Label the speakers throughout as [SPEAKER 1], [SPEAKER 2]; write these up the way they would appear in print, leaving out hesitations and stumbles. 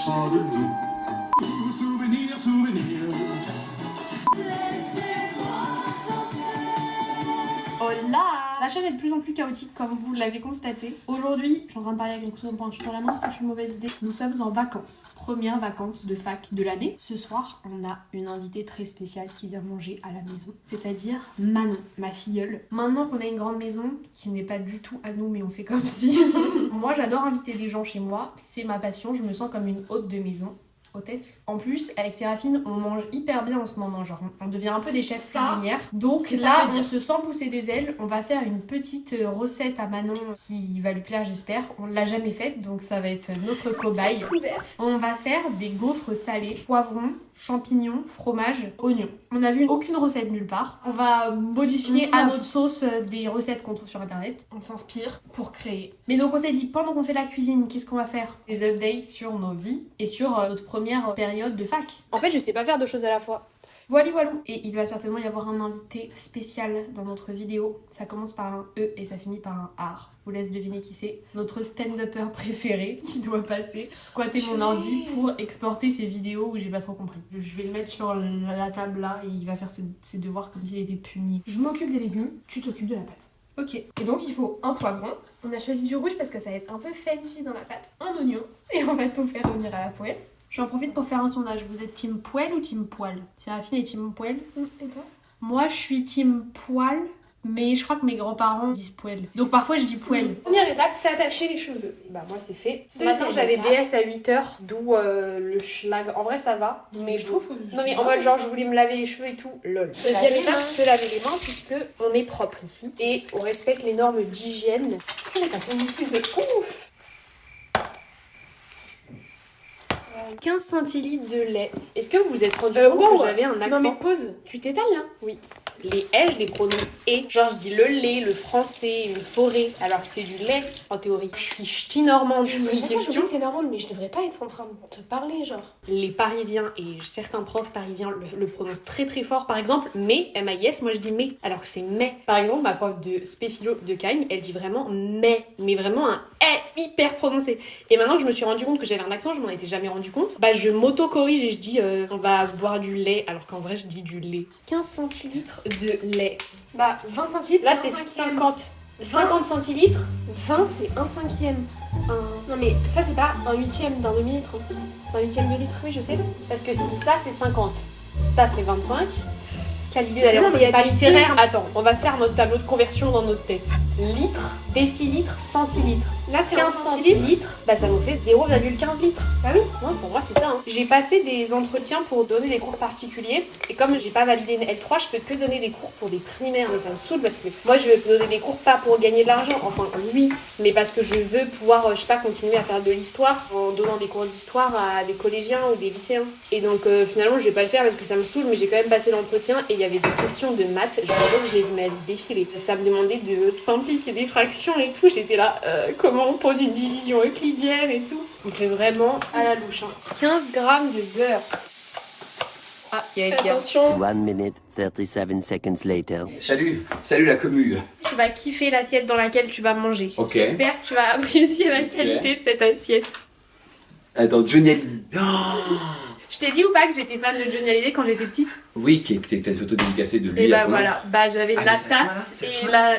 [SPEAKER 1] sans de nous. Souvenir, souvenir.
[SPEAKER 2] Oh là! La chaîne est de plus en plus chaotique comme vous l'avez constaté. Aujourd'hui, je suis en train de parler avec un couteau de pointu dans la main, c'est une mauvaise idée. Nous sommes en vacances. Première vacances de fac de l'année. Ce soir, on a une invitée très spéciale qui vient manger à la maison. C'est-à-dire Manon, ma filleule. Maintenant qu'on a une grande maison, qui n'est pas du tout à nous, mais on fait comme si. Moi, j'adore inviter des gens chez moi. C'est ma passion, je me sens comme une hôte de maison. Hôtesse. En plus, avec Séraphine, on mange hyper bien en ce moment, genre on devient un peu des chefs cuisinières. Donc là, on se sent pousser des ailes. On va faire une petite recette à Manon qui va lui plaire, j'espère. On l'a jamais faite, donc ça va être notre cobaye. On va faire des gaufres salées, poivrons, champignons, fromage, oignons. On n'a vu aucune recette nulle part. On va modifier à notre sauce des recettes qu'on trouve sur internet. On s'inspire pour créer. Mais donc on s'est dit, pendant qu'on fait la cuisine, qu'est-ce qu'on va faire? Des updates sur nos vies et sur notre première période de fac. En fait, je sais pas faire deux choses à la fois. Voilà. Et il va certainement y avoir un invité spécial dans notre vidéo. Ça commence par un E et ça finit par un R. Je vous laisse deviner qui c'est. Notre stand-upper préféré qui doit passer squatter mon ordi pour exporter ses vidéos où j'ai pas trop compris. Je vais le mettre sur la table là et il va faire ses devoirs comme s'il était puni. Je m'occupe des légumes, tu t'occupes de la pâte. Ok. Et donc il faut un poivron. On a choisi du rouge parce que ça va être un peu fancy dans la pâte. Un oignon. Et on va tout faire revenir à la poêle. J'en profite pour faire un sondage. Vous êtes team poêle ou team poêle? Séraphine est team poêle. Et toi? Moi, je suis team poêle, mais je crois que mes grands-parents disent poêle. Donc parfois, je dis poêle. Première étape, c'est attacher les cheveux. Bah moi, c'est fait. Ce matin, j'avais DS à 8h, d'où le schlag. En vrai, ça va. Mais je trouve... Non mais en mode genre, je voulais me laver les cheveux et tout. Lol. Deuxième étape, se laver les mains puisque on est propre ici. Et on respecte les normes d'hygiène. Oh, t'as fait une mousse de ouf! 15 centilitres de lait. Est-ce que vous vous êtes rendu compte que j'avais un accent? Non mais pause, tu t'étales là? Oui. Les haies, je les prononce et. Genre je dis le lait, le français, une forêt. Alors que c'est du lait en théorie. Je suis ch'ti normande. J'ai une question. T'es normande mais je devrais pas être en train de te parler genre. Les Parisiens et certains profs parisiens le prononcent très très fort. Par exemple, mais, M-A-I-S, moi je dis mais. Alors que c'est mais. Par exemple, ma prof de spé-philo de Cagnes, elle dit vraiment mais. Mais vraiment un hyper prononcé. Et maintenant que je me suis rendu compte que j'avais un accent, je m'en étais jamais rendu compte. Bah je m'auto-corrige et je dis on va boire du lait alors qu'en vrai je dis du lait. 15 centilitres de lait. Bah 20 centilitres là c'est 50. 50 centilitres, 20 c'est 1/5. Non mais ça c'est pas 1/8 d'un demi-litre. C'est 1/8 de litre, oui je sais. Parce que si ça c'est 50, ça c'est 25. Quelle idée d'aller en pas littéraire. Attends, on va faire notre tableau de conversion dans notre tête. Litre, décilitre, centilitre. Là, 15 centilitres, bah ça nous fait 0,15 litres. Bah oui, ouais, pour moi c'est ça. Hein. J'ai passé des entretiens pour donner des cours particuliers. Et comme j'ai pas validé une L3, je peux que donner des cours pour des primaires. Mais ça me saoule parce que moi je veux donner des cours pas pour gagner de l'argent. Enfin oui, mais parce que je veux pouvoir, je sais pas, continuer à faire de l'histoire en donnant des cours d'histoire à des collégiens ou des lycéens. Et donc finalement je vais pas le faire parce que ça me saoule, mais j'ai quand même passé l'entretien et il y avait des questions de maths. Je me que j'ai vu ma vie défiler. Ça me demandait de simplifier des fractions et tout. J'étais là, comment on pose une division euclidienne et tout. On fait vraiment à la louche. Hein. 15 grammes de beurre. Ah, il y a attention.
[SPEAKER 3] 1 minute 37 seconds later.
[SPEAKER 4] Salut la commu.
[SPEAKER 2] Tu vas kiffer l'assiette dans laquelle tu vas manger.
[SPEAKER 4] Ok.
[SPEAKER 2] J'espère que tu vas apprécier la qualité de cette assiette.
[SPEAKER 4] Attends, Johnny Hallyday.
[SPEAKER 2] Je t'ai dit ou pas que j'étais fan de Johnny Hallyday quand j'étais petite?
[SPEAKER 4] Oui, qui était une photo dédicacée de lui.
[SPEAKER 2] Et
[SPEAKER 4] à
[SPEAKER 2] bah
[SPEAKER 4] ton
[SPEAKER 2] voilà, bah j'avais la tasse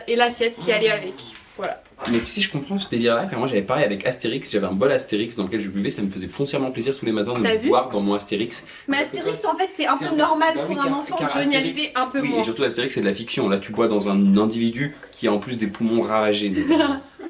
[SPEAKER 2] et l'assiette qui allait avec. Voilà.
[SPEAKER 4] Mais tu sais, je comprends ce délire-là, car moi j'avais pareil avec Astérix, j'avais un bol Astérix dans lequel je buvais, ça me faisait foncièrement plaisir tous les matins de me boire dans mon Astérix.
[SPEAKER 2] Mais Astérix en fait c'est un peu normal pour un enfant, Johnny Hallyday un peu moins.
[SPEAKER 4] Oui, et surtout Astérix c'est de la fiction, là tu bois dans un individu qui a en plus des poumons ravagés.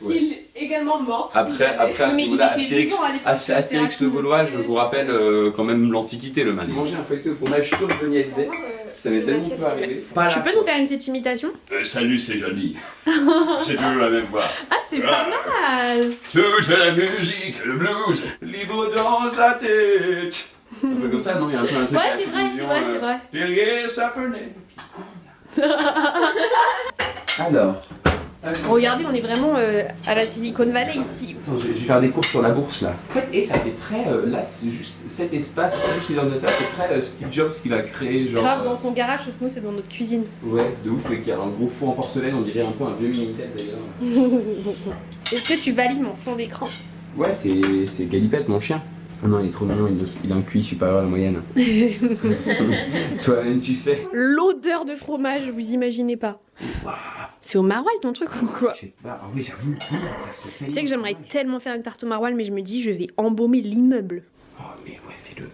[SPEAKER 2] Ouais. Il est également mort.
[SPEAKER 4] Après à ce niveau-là, Astérix le Gaulois, je vous rappelle quand même l'Antiquité le man. Manger un feuilleté au fromage sur Johnny Hallyday, ça m'est tellement peu arrivé.
[SPEAKER 2] Tu peux nous faire une petite imitation?
[SPEAKER 1] Salut, c'est Johnny. C'est toujours la même voix.
[SPEAKER 2] Ah, c'est pas mal.
[SPEAKER 1] Touche à la musique, le blues, libre dans sa tête.
[SPEAKER 4] Un peu comme ça, non? Il y a un peu un truc.
[SPEAKER 2] Ouais, c'est vrai.
[SPEAKER 1] Derrière sa fenêtre.
[SPEAKER 4] Alors.
[SPEAKER 2] Regardez, on est vraiment à la Silicon Valley ici.
[SPEAKER 4] Attends, je vais faire des courses sur la bourse là. En fait, et ça fait très. Là, c'est juste cet espace, juste les ordinateurs, c'est très Steve Jobs qui va créer genre.
[SPEAKER 2] Grave dans son garage, sauf que nous, c'est dans notre cuisine.
[SPEAKER 4] Ouais, de ouf, et qu'il y a un gros four en porcelaine, on dirait un peu un vieux Minitel d'ailleurs.
[SPEAKER 2] Est-ce que tu valides mon fond d'écran?
[SPEAKER 4] Ouais, c'est Galipette, mon chien. Oh non, il est trop mignon, il a un QI supérieur à la moyenne. Toi-même, tu sais.
[SPEAKER 2] L'odeur de fromage, vous imaginez pas. C'est au maroilles ton truc ou quoi?
[SPEAKER 4] Je sais pas, ah oui, j'avoue, ça se fait.
[SPEAKER 2] Tu sais que j'aimerais tellement faire une tarte au maroilles, mais je me dis, je vais embaumer l'immeuble.
[SPEAKER 4] Oh, mais ouais, fais-le.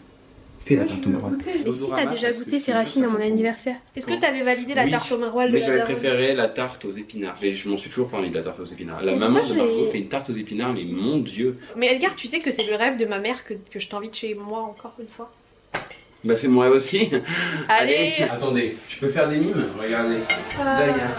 [SPEAKER 4] Fais la tarte au maroilles.
[SPEAKER 2] Mais si t'as déjà goûté Séraphine à mon anniversaire, est-ce que t'avais validé la tarte au maroilles?
[SPEAKER 4] Mais j'avais préféré la tarte aux épinards. Je m'en suis toujours pas envie de la tarte aux épinards. La maman de Margot fait une tarte aux épinards, mais mon dieu.
[SPEAKER 2] Mais Edgar, tu sais que c'est le rêve de ma mère que je t'invite chez moi encore une fois.
[SPEAKER 4] Bah c'est mon rêve aussi.
[SPEAKER 2] Allez.
[SPEAKER 4] Attendez, je peux faire des mimes? Regardez. Là il y a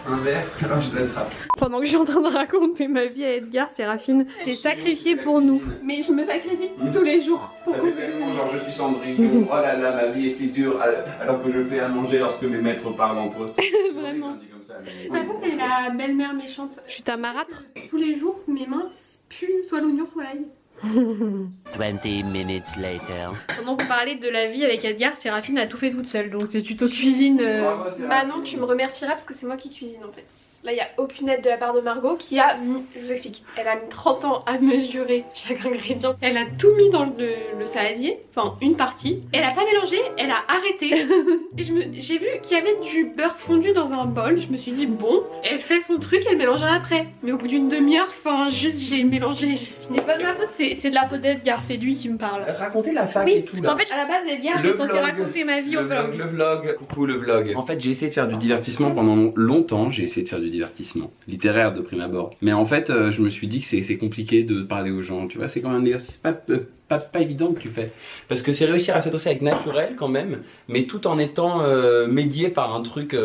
[SPEAKER 4] un verre, alors je l'attrape.
[SPEAKER 2] Pendant que je suis en train de raconter ma vie à Edgar, Séraphine s'est sacrifiée pour nous. Mais je me sacrifie tous les jours.
[SPEAKER 4] Ça fait tellement genre je suis Cendrillon, oh là là ma vie est si dure alors que je fais à manger lorsque mes maîtres parlent entre eux.
[SPEAKER 2] Vraiment.
[SPEAKER 4] Comme ça,
[SPEAKER 2] De toute façon, t'es la belle-mère méchante. Je suis ta marâtre. Tous les jours, mes mains puent soit l'oignon, soit l'ail.
[SPEAKER 3] 20 minutes later.
[SPEAKER 2] Pendant qu'on parlait de la vie avec Edgar, Séraphine a tout fait toute seule. Donc c'est tuto cuisine.
[SPEAKER 4] Bravo, Séraphine.
[SPEAKER 2] Manon, tu me remercieras parce que c'est moi qui cuisine en fait. Là, il n'y a aucune aide de la part de Margot qui a mis, je vous explique, elle a mis 30 ans à mesurer chaque ingrédient. Elle a tout mis dans le saladier, enfin une partie. Elle a pas mélangé, elle a arrêté. Et j'ai vu qu'il y avait du beurre fondu dans un bol. Je me suis dit, bon, elle fait son truc, elle mélangera après. Mais au bout d'une demi-heure, enfin, juste j'ai mélangé. Ce n'est pas de ma faute, c'est de la faute d'Edgar, c'est lui qui me parle.
[SPEAKER 4] Racontez la fac
[SPEAKER 2] Oui,
[SPEAKER 4] et tout là.
[SPEAKER 2] en fait, à la base, Edgar, je suis censée raconter ma vie au vlog.
[SPEAKER 4] Le vlog. Coucou le vlog. En fait, j'ai essayé de faire du divertissement pendant longtemps. J'ai essayé de faire du divertissement littéraire de prime abord. Mais en fait, je me suis dit que c'est compliqué de parler aux gens. Tu vois, c'est quand même un exercice pas évident que tu fais. Parce que c'est réussir à s'adresser avec naturel quand même, mais tout en étant médié par un truc,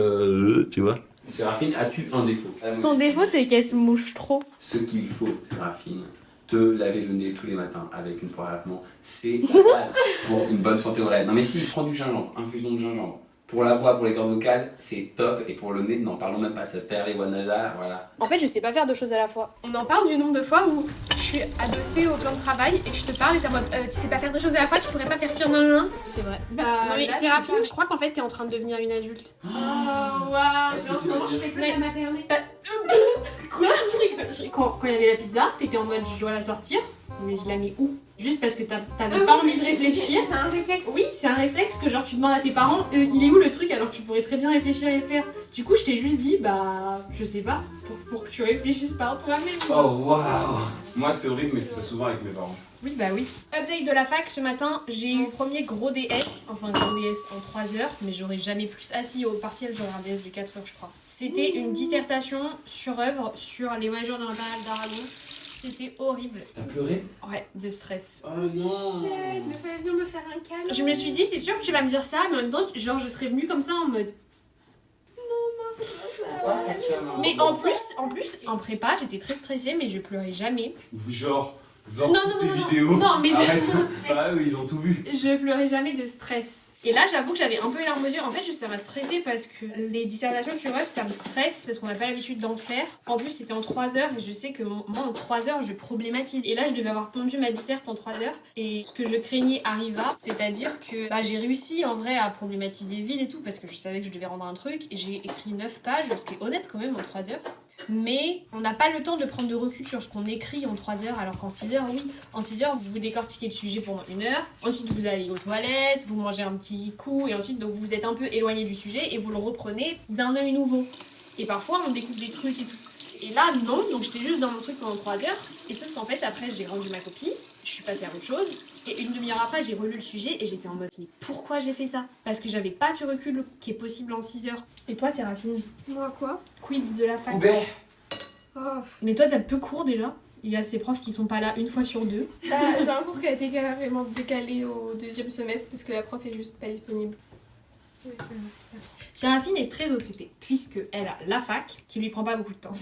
[SPEAKER 4] tu vois. Séraphine, as-tu un défaut?
[SPEAKER 2] Son défaut, c'est qu'elle se mouche trop.
[SPEAKER 4] Ce qu'il faut, Séraphine, te laver le nez tous les matins avec une poire à lavement, c'est la base pour une bonne santé oreille. Non mais si, prends du gingembre, infusion de gingembre. Pour la voix, pour les cordes vocales, c'est top. Et pour le nez, n'en parlons même pas, ça perd les wanada, voilà.
[SPEAKER 2] En fait, je sais pas faire deux choses à la fois. On en parle du nombre de fois où je suis adossée au plan de travail et je te parle et t'es en mode tu sais pas faire deux choses à la fois, tu pourrais pas faire cuire nan. C'est vrai. Bah, non mais Séraphine, je crois qu'en fait t'es en train de devenir une adulte. Oh waouh, en ce moment je fais que la maternelle. Quoi? Je rigole. Quand il y avait la pizza, t'étais en mode je dois la sortir, mais je la mets où? Juste parce que t'avais pas envie de réfléchir. C'est un réflexe. Oui, c'est un réflexe que genre tu demandes à tes parents, il est où le truc alors que tu pourrais très bien réfléchir et le faire. Du coup, je t'ai juste dit, bah, je sais pas, pour que tu réfléchisses par toi-même.
[SPEAKER 4] Oh waouh. Moi c'est horrible, mais je fais ça souvent avec mes parents.
[SPEAKER 2] Oui, bah oui. Update de la fac, ce matin, j'ai eu le premier gros DS, enfin gros DS en 3 heures, mais j'aurais jamais plus assis au partiel, j'aurais un DS de 4 heures, je crois. C'était une dissertation sur œuvre sur les voyageurs de l'impérial d'Aragon. C'était horrible.
[SPEAKER 4] T'as pleuré?
[SPEAKER 2] Ouais, de stress.
[SPEAKER 4] Oh non.
[SPEAKER 2] Shit, mais fallait venir me faire un câlin. Je me suis dit, c'est sûr que tu vas me dire ça, mais en même temps, genre, je serais venue comme ça en mode. Mais en plus, en prépa, j'étais très stressée, mais je pleurais jamais.
[SPEAKER 4] Genre,
[SPEAKER 2] Non,
[SPEAKER 4] vidéos.
[SPEAKER 2] Non, mais
[SPEAKER 4] arrête. Ah eux, ils ont tout vu.
[SPEAKER 2] Je pleurais jamais de stress. Et là, j'avoue que j'avais un peu les larmes aux yeux. En fait, ça m'a stressée parce que les dissertations sur œuvre, ça me stresse parce qu'on n'a pas l'habitude d'en faire. En plus, c'était en 3 heures et je sais que moi, en 3 heures, je problématise. Et là, je devais avoir pondu ma disserte en 3 heures. Et ce que je craignais arriva, c'est-à-dire que j'ai réussi en vrai à problématiser vite et tout parce que je savais que je devais rendre un truc. Et j'ai écrit 9 pages, ce qui est honnête quand même en 3 heures. Mais on n'a pas le temps de prendre de recul sur ce qu'on écrit en 3 heures, alors qu'en 6 heures, oui. En 6 heures, vous décortiquez le sujet pendant 1 heure. Ensuite, vous allez aux toilettes, vous mangez un petit coup, et ensuite, donc, vous êtes un peu éloigné du sujet et vous le reprenez d'un œil nouveau. Et parfois, on découvre des trucs et tout. Et là, non, donc j'étais juste dans mon truc pendant 3 heures. Et sauf qu'en fait, après, j'ai rendu ma copie, je suis passée à autre chose. Et une demi-heure après, j'ai relu le sujet et j'étais en mode, mais pourquoi j'ai fait ça? Parce que j'avais pas ce recul qui est possible en 6 heures. Et toi, Séraphine? Moi, quoi? Quid de la fac? Oh. Mais toi, t'as peu cours déjà. Il y a ces profs qui sont pas là une fois sur 2.
[SPEAKER 5] J'ai un cours qui a été carrément décalé au 2e semestre parce que la prof est juste pas disponible. Ouais, c'est pas trop.
[SPEAKER 2] Séraphine est très occupée puisque elle a la fac qui lui prend pas beaucoup de temps.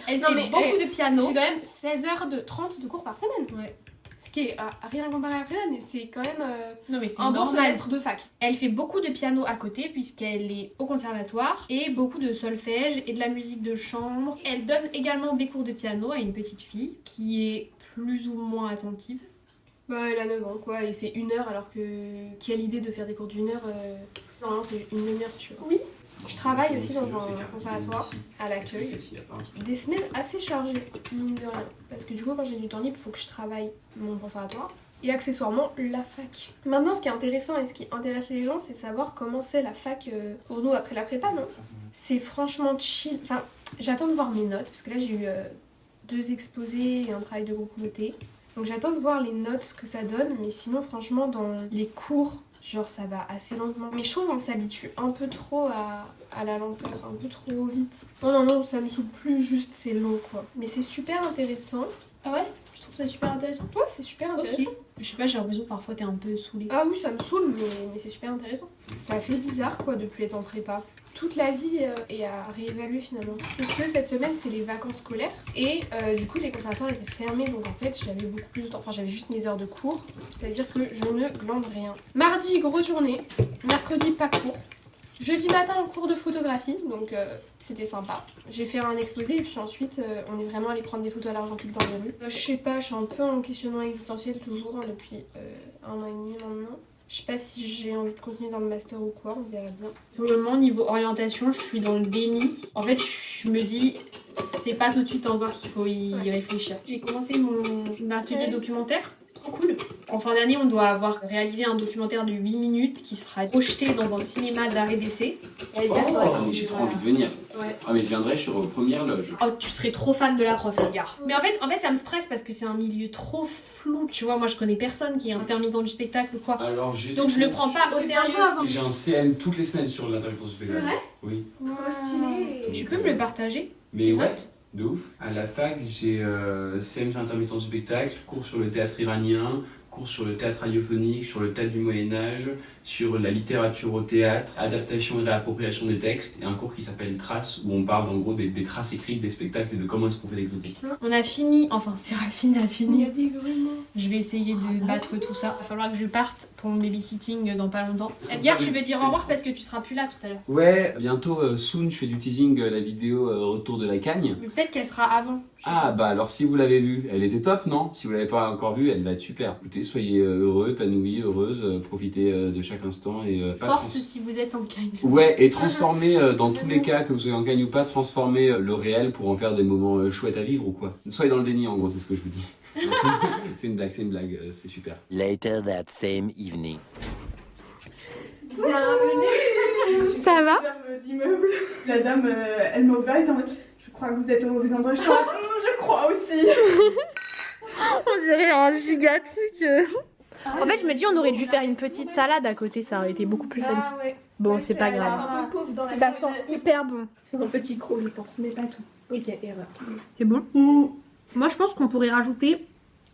[SPEAKER 2] Elle fait beaucoup de piano.
[SPEAKER 5] J'ai quand même 16h30 de cours par semaine.
[SPEAKER 2] Ouais.
[SPEAKER 5] Ce qui est rien comparé à prépa, mais c'est quand même
[SPEAKER 2] non, mais c'est
[SPEAKER 5] un bon
[SPEAKER 2] normal.
[SPEAKER 5] semestre de fac.
[SPEAKER 2] Elle fait beaucoup de piano à côté puisqu'elle est au conservatoire et beaucoup de solfège et de la musique de chambre. Elle donne également des cours de piano à une petite fille qui est plus ou moins attentive.
[SPEAKER 5] Bah elle a 9 ans quoi, et c'est 1 heure alors que qui a l'idée de faire des cours d'1 heure normalement c'est une demi-heure tu vois. Oui. Je travaille aussi dans un conservatoire à l'accueil. Des semaines assez chargées, mine de rien. Parce que du coup, quand j'ai du temps libre, il faut que je travaille mon conservatoire. et accessoirement la fac. Maintenant, ce qui est intéressant et ce qui intéresse les gens, c'est savoir comment c'est la fac pour nous après la prépa, non? C'est franchement chill. Enfin, j'attends de voir mes notes, parce que là j'ai eu 2 exposés et un travail de groupe noté. Donc j'attends de voir les notes, ce que ça donne, mais sinon franchement dans les cours, genre ça va assez lentement. Mais je trouve qu'on s'habitue un peu trop à la lenteur, un peu trop vite. Non, ça me saoule plus, juste c'est long quoi. Mais c'est super intéressant.
[SPEAKER 2] Ah ouais? Je trouve ça super intéressant.
[SPEAKER 5] Ouais, c'est super intéressant.
[SPEAKER 2] Ok. Je sais pas, j'ai l'impression que parfois t'es un peu saoulée.
[SPEAKER 5] Ah oui, ça me saoule, mais c'est super intéressant. Ça fait bizarre quoi de plus être en prépa. Toute la vie est à réévaluer finalement. C'est que cette semaine c'était les vacances scolaires et du coup les conservatoires étaient fermés, donc en fait j'avais beaucoup plus de temps. Enfin j'avais juste mes heures de cours, c'est-à-dire que je ne glande rien. Mardi, grosse journée. Mercredi, pas cours. Jeudi matin, en cours de photographie, donc c'était sympa. J'ai fait un exposé et puis ensuite on est vraiment allé prendre des photos à l'argentique dans les rues. Je sais pas, je suis un peu en questionnement existentiel toujours hein, depuis 1 an et demi maintenant. Je sais pas si j'ai envie de continuer dans le master ou quoi, on verra bien.
[SPEAKER 2] Pour le moment, niveau orientation, je suis dans le déni. En fait, je me dis, c'est pas tout de suite encore qu'il faut y réfléchir. J'ai commencé mon atelier documentaire, c'est trop cool. En fin d'année, on doit avoir réalisé un documentaire de 8 minutes qui sera projeté dans un cinéma d'arrêt d'essai.
[SPEAKER 4] Oh, mais j'ai trop envie de venir.
[SPEAKER 2] Ouais.
[SPEAKER 4] Ah mais je viendrai sur première loge.
[SPEAKER 2] Oh, tu serais trop fan de la prof, Edgar. Mais en fait, ça me stresse parce que c'est un milieu trop flou. Tu vois, moi, je connais personne qui est intermittent du spectacle ou quoi.
[SPEAKER 4] Alors,
[SPEAKER 2] Donc je le prends pas au sérieux.
[SPEAKER 4] J'ai un CM toutes les semaines sur l'intermittent du spectacle.
[SPEAKER 2] C'est vrai?
[SPEAKER 4] Oui.
[SPEAKER 5] Trop stylé.
[SPEAKER 2] Tu peux me le partager?
[SPEAKER 4] Mais ouais,
[SPEAKER 2] Notes
[SPEAKER 4] de ouf. À la fac, j'ai CM sur l'intermittent du spectacle, cours sur le théâtre iranien, cours sur le théâtre radiophonique, sur le théâtre du Moyen-Âge, sur la littérature au théâtre, adaptation et réappropriation des textes, et un cours qui s'appelle Traces, où on parle en gros des traces écrites des spectacles et de comment est-ce qu'on fait des critiques.
[SPEAKER 2] On a fini, enfin Séraphine a
[SPEAKER 5] Il y
[SPEAKER 2] fini.
[SPEAKER 5] a des grumeaux.
[SPEAKER 2] Je vais essayer de battre tout ça. Il va falloir que je parte pour mon babysitting dans pas longtemps. Edgar, tu veux dire au revoir parce que tu seras plus là tout à l'heure.
[SPEAKER 4] Ouais, bientôt, soon, je fais du teasing, la vidéo Retour de la Cagne.
[SPEAKER 2] Mais peut-être qu'elle sera avant.
[SPEAKER 4] Ah bah alors si vous l'avez vue, elle était top, non? Si vous l'avez pas encore vue, elle va être super. Écoutez, soyez heureux, épanouis, heureuse, profitez de chaque instant et
[SPEAKER 2] Force si vous êtes en cagne.
[SPEAKER 4] Ouais, et transformez dans tous les cas, que vous soyez en gagne ou pas, transformez le réel pour en faire des moments chouettes à vivre ou quoi. Soyez dans le déni en gros, c'est ce que je vous dis. C'est une blague, c'est super.
[SPEAKER 3] Later that same evening.
[SPEAKER 5] Bienvenue.
[SPEAKER 2] Ça va?
[SPEAKER 6] D'immeuble. La dame, elle m'a ouvert, elle était en mode, je crois que vous êtes au mauvais endroit. Je crois aussi.
[SPEAKER 2] On dirait un giga truc. En fait, je me dis, on aurait dû faire une petite salade à côté, ça aurait été beaucoup plus fancy.
[SPEAKER 5] Ah ouais.
[SPEAKER 2] Bon, c'est pas grave.
[SPEAKER 6] Un peu pauvre dans la
[SPEAKER 2] Ça sent hyper bon.
[SPEAKER 6] C'est un petit croc, je pense, mais pas tout.
[SPEAKER 2] Ok, erreur. C'est bon? Moi, je pense qu'on pourrait rajouter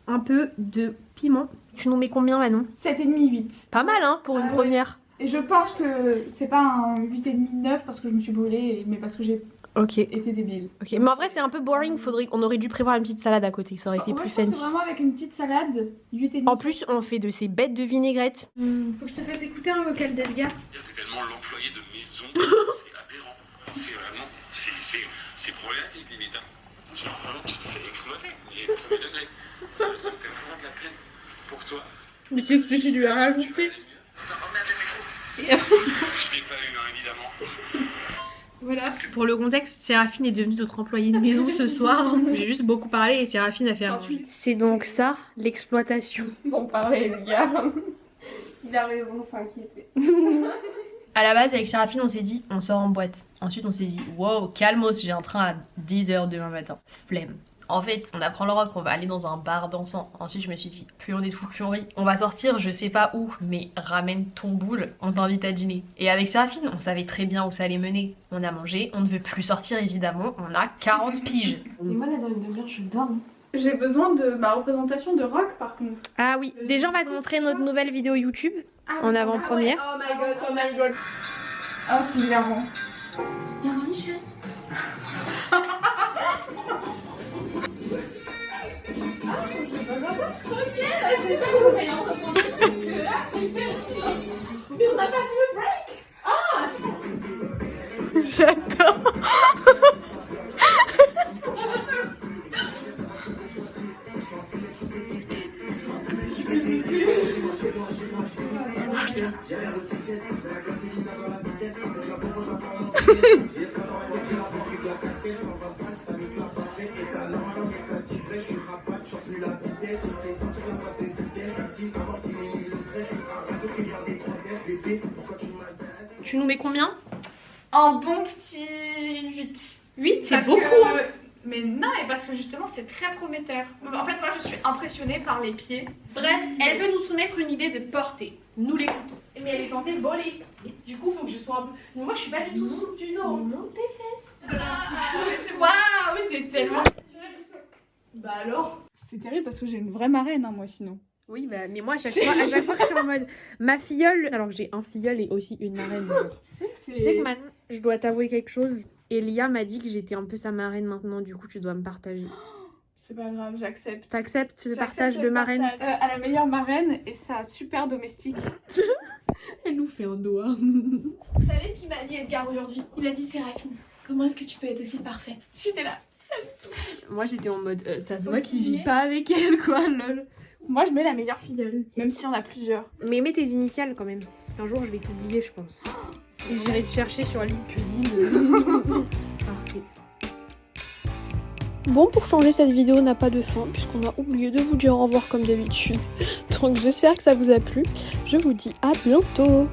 [SPEAKER 2] un peu de piment. Tu nous mets combien, Manon?
[SPEAKER 6] 7,5, 8.
[SPEAKER 2] Pas mal, hein, pour une
[SPEAKER 6] ouais.
[SPEAKER 2] première.
[SPEAKER 6] Et je pense que c'est pas un 8,5, 9 parce que je me suis brûlée, mais parce que j'ai
[SPEAKER 2] Ok.
[SPEAKER 6] été débile.
[SPEAKER 2] Ok, mais en vrai, c'est un peu boring. On aurait dû prévoir une petite salade à côté, ça aurait été
[SPEAKER 6] Moi,
[SPEAKER 2] plus
[SPEAKER 6] je pense que
[SPEAKER 2] fancy.
[SPEAKER 6] vraiment avec une petite salade, 8,5.
[SPEAKER 2] En plus, on fait de ces bêtes de vinaigrette.
[SPEAKER 6] Faut que je te fasse écouter un vocal d'Edgar.
[SPEAKER 7] T'es tellement l'employé de maison, c'est aberrant. C'est vraiment, c'est problématique limite. Hein. Genre vraiment tu te fais exploiter, mais premier degré. Ça me fait vraiment de la peine pour toi.
[SPEAKER 6] Mais qu'est-ce que tu lui as rajouté?
[SPEAKER 7] Oh merde, le métro. Je l'ai pas eu, hein, évidemment.
[SPEAKER 6] Voilà.
[SPEAKER 2] Pour le contexte, Séraphine est devenue notre employée de maison ce soir. J'ai juste beaucoup parlé et Séraphine a fait un manger. C'est donc ça, l'exploitation.
[SPEAKER 5] Bon, pareil, le gars. Il a raison de s'inquiéter.
[SPEAKER 2] À la base, avec Séraphine, on s'est dit, on sort en boîte. Ensuite, on s'est dit, wow, calmos, j'ai un train à 10h demain matin. Flemme. En fait, on apprend le rock, on va aller dans un bar dansant. Ensuite, je me suis dit, plus on est fou, plus on rit. On va sortir, je sais pas où, mais ramène ton boule, on t'invite à dîner. Et avec Séraphine, on savait très bien où ça allait mener. On a mangé, on ne veut plus sortir évidemment, on a 40 piges.
[SPEAKER 5] Et moi, là, dans une demi-heure, je dors.
[SPEAKER 6] J'ai besoin de ma représentation de rock par contre.
[SPEAKER 2] Ah oui, déjà on va te montrer notre nouvelle vidéo YouTube en avant-première.
[SPEAKER 5] Oh my god, oh my god.
[SPEAKER 6] Oh, c'est hilarant.
[SPEAKER 5] Bienvenue, chérie. Mais on n'a pas vu le break.
[SPEAKER 2] J'adore. Tu nous mets combien?
[SPEAKER 6] Un bon petit 8.
[SPEAKER 2] 8, c'est
[SPEAKER 6] Parce
[SPEAKER 2] beaucoup.
[SPEAKER 6] que-
[SPEAKER 2] Hein.
[SPEAKER 6] Mais non, et parce que justement c'est très prometteur. En fait moi je suis impressionnée par les pieds.
[SPEAKER 2] Bref, elle veut nous soumettre une idée de portée. Nous l'écoutons. Mais elle est censée voler. Du coup, faut que je sois un peu. Mais moi, je suis pas du tout souple du dos. Non, tes fesses. Waouh, c'est tellement. Bah alors.
[SPEAKER 6] C'est terrible parce que j'ai une vraie marraine moi sinon.
[SPEAKER 2] Oui, bah, mais moi, à chaque fois que je suis en mode ma filleule, alors que j'ai un filleul et aussi une marraine. Tu sais que maintenant, je dois t'avouer quelque chose. Elia m'a dit que j'étais un peu sa marraine maintenant, du coup, tu dois me partager.
[SPEAKER 6] C'est pas grave, j'accepte.
[SPEAKER 2] T'acceptes le
[SPEAKER 6] J'accepte
[SPEAKER 2] partage
[SPEAKER 6] le
[SPEAKER 2] de marraine?
[SPEAKER 6] partage. À la meilleure marraine et ça super domestique.
[SPEAKER 2] Elle nous fait un doigt.
[SPEAKER 5] Vous savez ce qu'il m'a dit Edgar aujourd'hui? Il m'a dit Séraphine, comment est-ce que tu peux être aussi parfaite? J'étais là, ça me touche.
[SPEAKER 2] Moi, j'étais en mode ça se voit
[SPEAKER 5] Aussi
[SPEAKER 2] qu'il vit
[SPEAKER 5] lié.
[SPEAKER 2] pas avec elle, quoi, lol.
[SPEAKER 6] Moi je mets la meilleure filleule, même si on a plusieurs.
[SPEAKER 2] Mais mets tes initiales quand même. C'est un jour, je vais t'oublier, je pense. Et j'irai te chercher sur LinkedIn. Parfait.
[SPEAKER 8] Bon, pour changer, cette vidéo n'a pas de fin puisqu'on a oublié de vous dire au revoir comme d'habitude. Donc j'espère que ça vous a plu. Je vous dis à bientôt.